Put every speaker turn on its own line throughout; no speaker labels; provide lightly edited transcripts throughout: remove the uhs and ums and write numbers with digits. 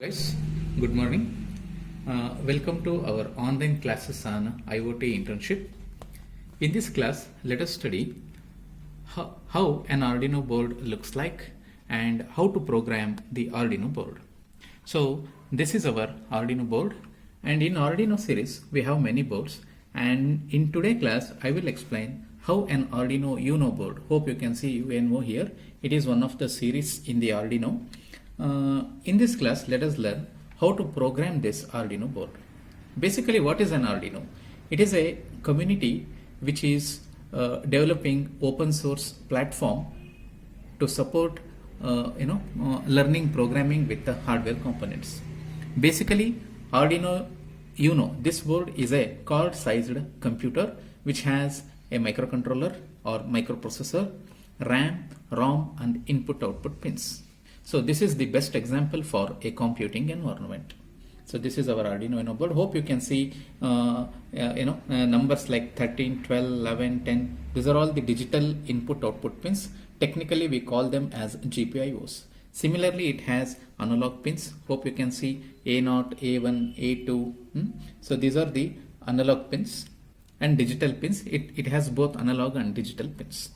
Guys, good morning. Welcome to our online classes on IoT internship. In this class, let us study how an Arduino board looks like and how to program the Arduino board. So this is our Arduino board, and in Arduino series we have many boards, and in today's class I will explain how an Arduino UNO board. Hope you can see UNO here. It is one of the series in the Arduino. In this class, let us learn how to program this Arduino board. Basically, what is an Arduino? It is a community which is developing open source platform to support learning programming with the hardware components. Basically, Arduino UNO, this board is a card sized computer which has a microcontroller or microprocessor, RAM, ROM and input output pins. So this is the best example for a computing environment. So this is our Arduino UNO board. Hope you can see numbers like 13, 12, 11, 10. These are all the digital input output pins. Technically we call them as GPIOs. Similarly, it has analog pins. Hope you can see A0, A1, A2. So these are the analog pins, and digital pins. It has both analog and digital pins.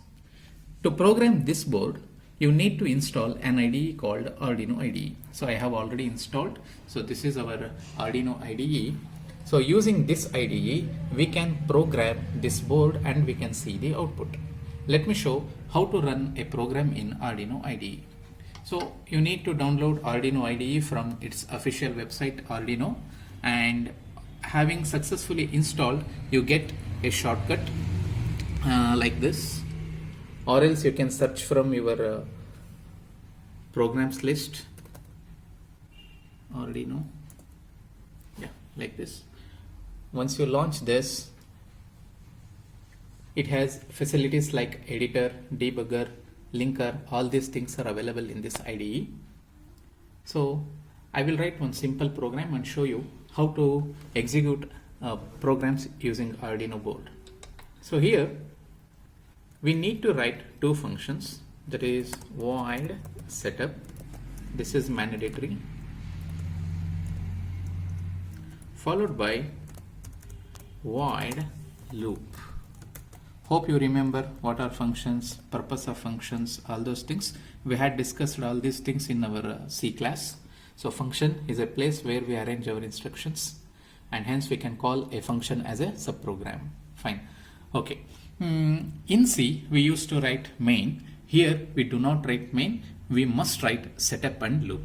To program this board, you need to install an IDE called Arduino IDE. So I have already installed. So this is our Arduino IDE. So using this IDE, we can program this board and we can see the output. Let me show how to run a program in Arduino IDE. So you need to download Arduino IDE from its official website Arduino, and having successfully installed, you get a shortcut like this. Or else you can search from your programs list, Arduino, like this. Once you launch this, it has facilities like editor, debugger, linker. All these things are available in this IDE. So I will write one simple program and show you how to execute programs using Arduino board. So here we need to write two functions, that is void setup, this is mandatory, followed by void loop. Hope you remember what are functions, purpose of functions, all those things. We had discussed all these things in our C class. So function is a place where we arrange our instructions, and hence we can call a function as a subprogram. Fine. Okay. In C, we used to write main. Here, we do not write main. We must write setup and loop.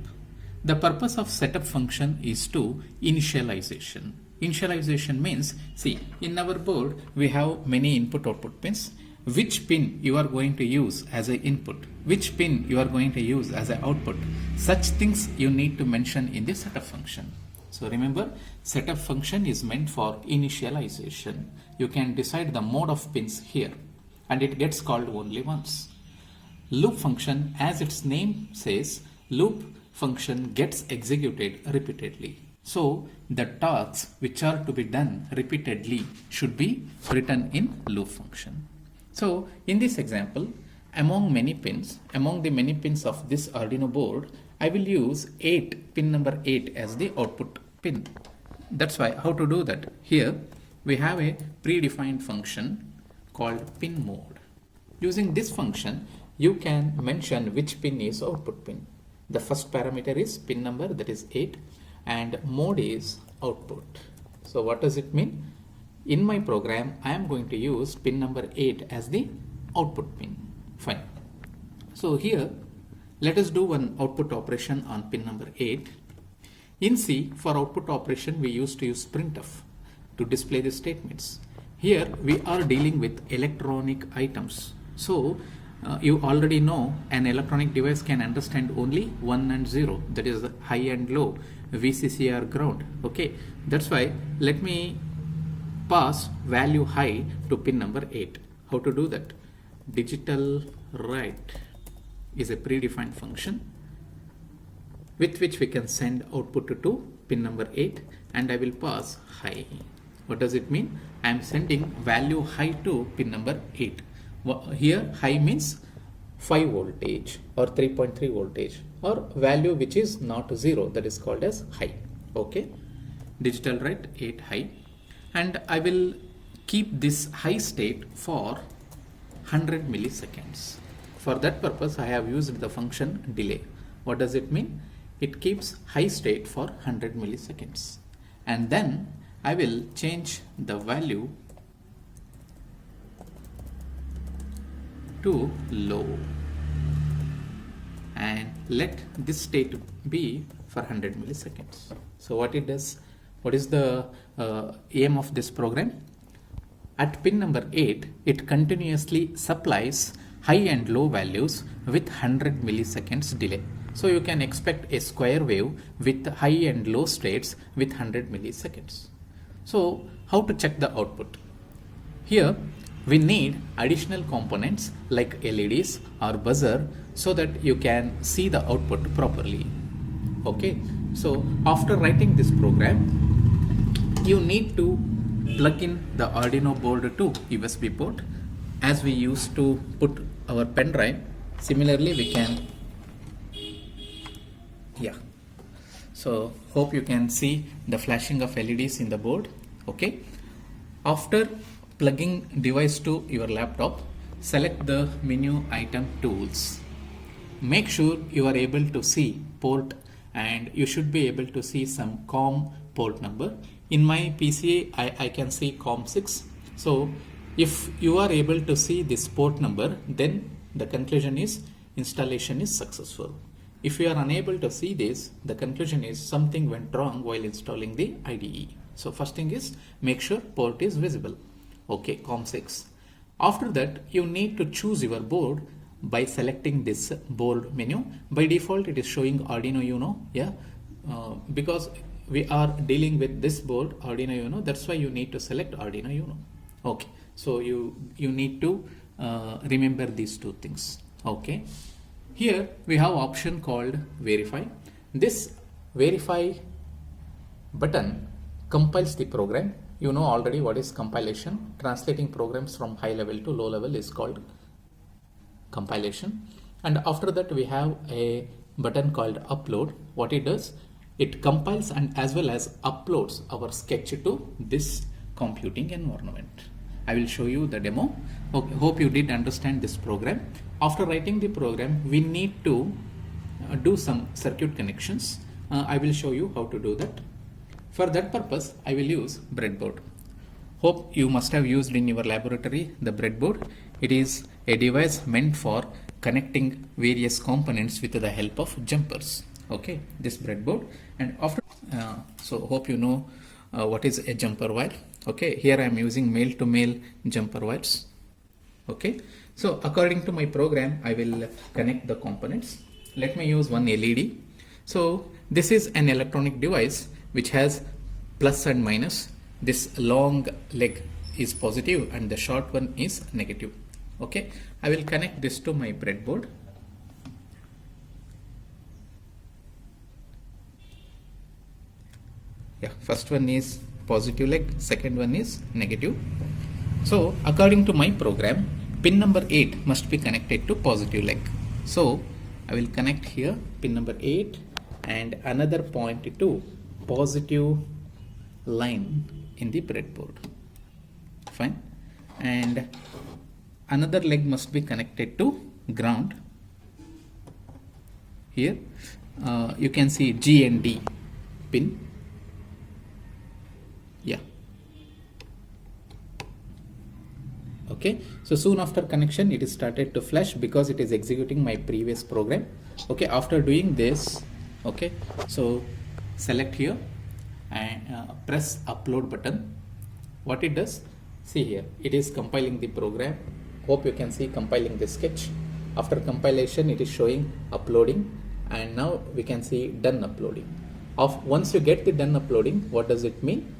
The purpose of setup function is to initialization. Initialization means, see, in our board, we have many input output pins. Which pin you are going to use as an input, which pin you are going to use as an output, such things you need to mention in the setup function. So remember, setup function is meant for initialization. You can decide the mode of pins here, and it gets called only once. Loop function, as its name says, loop function gets executed repeatedly. So the tasks which are to be done repeatedly should be written in loop function. So in this example, among the many pins of this Arduino board, I will use pin number 8 as the output pin. That's why, how to do that? Here we have a predefined function called pin mode. Using this function, you can mention which pin is output pin. The first parameter is pin number, that is 8, and mode is output. So what does it mean? In my program, I am going to use pin number 8 as the output pin. Fine. So here, let us do one output operation on pin number 8. In C, for output operation, we used to use printf to display the statements. Here, we are dealing with electronic items. So, you already know an electronic device can understand only 1 and 0, that is high and low, VCC or ground. Okay, that's why let me pass value high to pin number 8. How to do that? Digital write is a predefined function with which we can send output to pin number 8, and I will pass high. What does it mean? I am sending value high to pin number 8. Here high means 5 voltage or 3.3 voltage. or value which is not 0, that is called as high. Okay, digital write 8 high, and I will keep this high state for 100 milliseconds. For that purpose, I have used the function delay. What does it mean? It keeps high state for 100 milliseconds, and then I will change the value to low and let this state be for 100 milliseconds. So what it does, what is the aim of this program? At pin number 8, it continuously supplies high and low values with 100 milliseconds delay. So you can expect a square wave with high and low states with 100 milliseconds. So how to check the output? Here we need additional components like LEDs or buzzer so that you can see the output properly. Okay, so after writing this program, you need to plug in the Arduino board to USB port as we used to put our pen drive. Similarly, we can, so hope you can see the flashing of LEDs in the board. Okay, after plugging device to your laptop, select the menu item tools. Make sure you are able to see port, and you should be able to see some COM port number. In my PCA, I can see COM6. So if you are able to see this port number, then the conclusion is installation is successful. If you are unable to see this, the conclusion is something went wrong while installing the IDE. So first thing is make sure port is visible. Okay, COM6. After that, you need to choose your board by selecting this board menu. By default, it is showing Arduino Uno. Because we are dealing with this board Arduino Uno, that's why you need to select Arduino Uno. Okay, so you need to remember these two things. Okay, here we have option called verify. This verify button compiles the program. You know already what is compilation. Translating programs from high level to low level is called compilation. And after that, we have a button called upload. What it does, it compiles and as well as uploads our sketch to this computing environment. I will show you the demo. Okay, hope you did understand this program. After writing the program, we need to do some circuit connections. I will show you how to do that. For that purpose, I will use breadboard. Hope you must have used in your laboratory the breadboard. It is a device meant for connecting various components with the help of jumpers. Okay, this breadboard. And after, so hope you know what is a jumper wire. Okay, here I am using male to male jumper wires. Okay, so according to my program, I will connect the components. Let me use one LED. So this is an electronic device which has plus and minus. This long leg is positive and the short one is negative. Okay, I will connect this to my breadboard. First one is positive leg, second one is negative. So according to my program, pin number 8 must be connected to positive leg. So I will connect here pin number 8 and another point to positive line in the breadboard. Fine. And another leg must be connected to ground. Here you can see G and D pin. Okay, so soon after connection it is started to flash because it is executing my previous program. Okay, after doing this, okay, so select here and press upload button. What it does, see here, it is compiling the program. Hope you can see compiling the sketch. After compilation, it is showing uploading, and now we can see done uploading. Once you get the done uploading, what does it mean?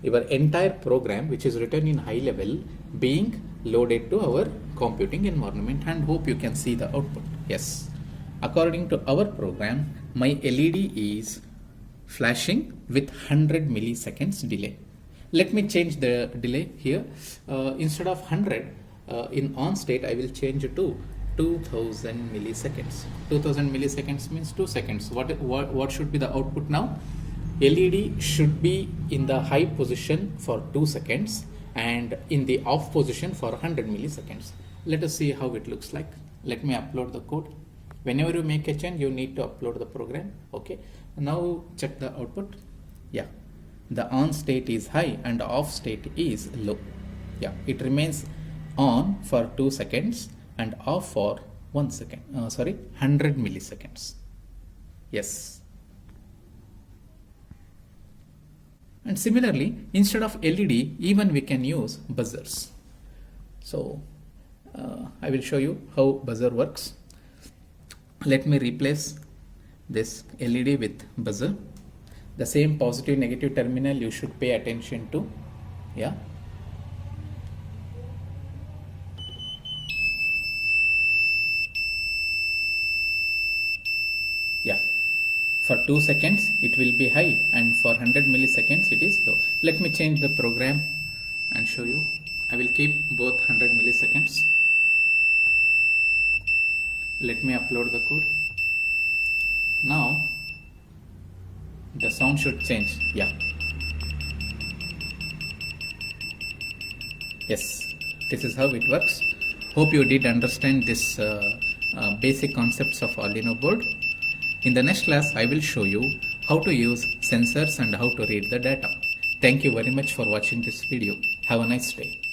Your entire program, which is written in high level, being loaded to our computing environment, and hope you can see the output. Yes, according to our program, my LED is flashing with 100 milliseconds delay. Let me change the delay here. Instead of 100 in on state, I will change it to 2000 milliseconds. 2000 milliseconds means 2 seconds. What should be the output now? LED should be in the high position for 2 seconds and in the off position for 100 milliseconds. Let us see how it looks like. Let me upload the code. Whenever you make a change, you need to upload the program. Okay. Now check the output. Yeah. The on state is high and off state is low. Yeah. It remains on for 2 seconds and off for 1 second. 100 milliseconds. Yes. And similarly, instead of LED, even we can use buzzers. So I will show you how buzzer works. Let me replace this LED with buzzer. The same positive negative terminal you should pay attention to. Yeah. Yeah. For 2 seconds it will be high and for 100 milliseconds it is low. Let me change the program and show you. I will keep both 100 milliseconds. Let me upload the code. Now the sound should change. Yeah. Yes, this is how it works. Hope you did understand this basic concepts of Arduino board. In the next class, I will show you how to use sensors and how to read the data. Thank you very much for watching this video. Have a nice day.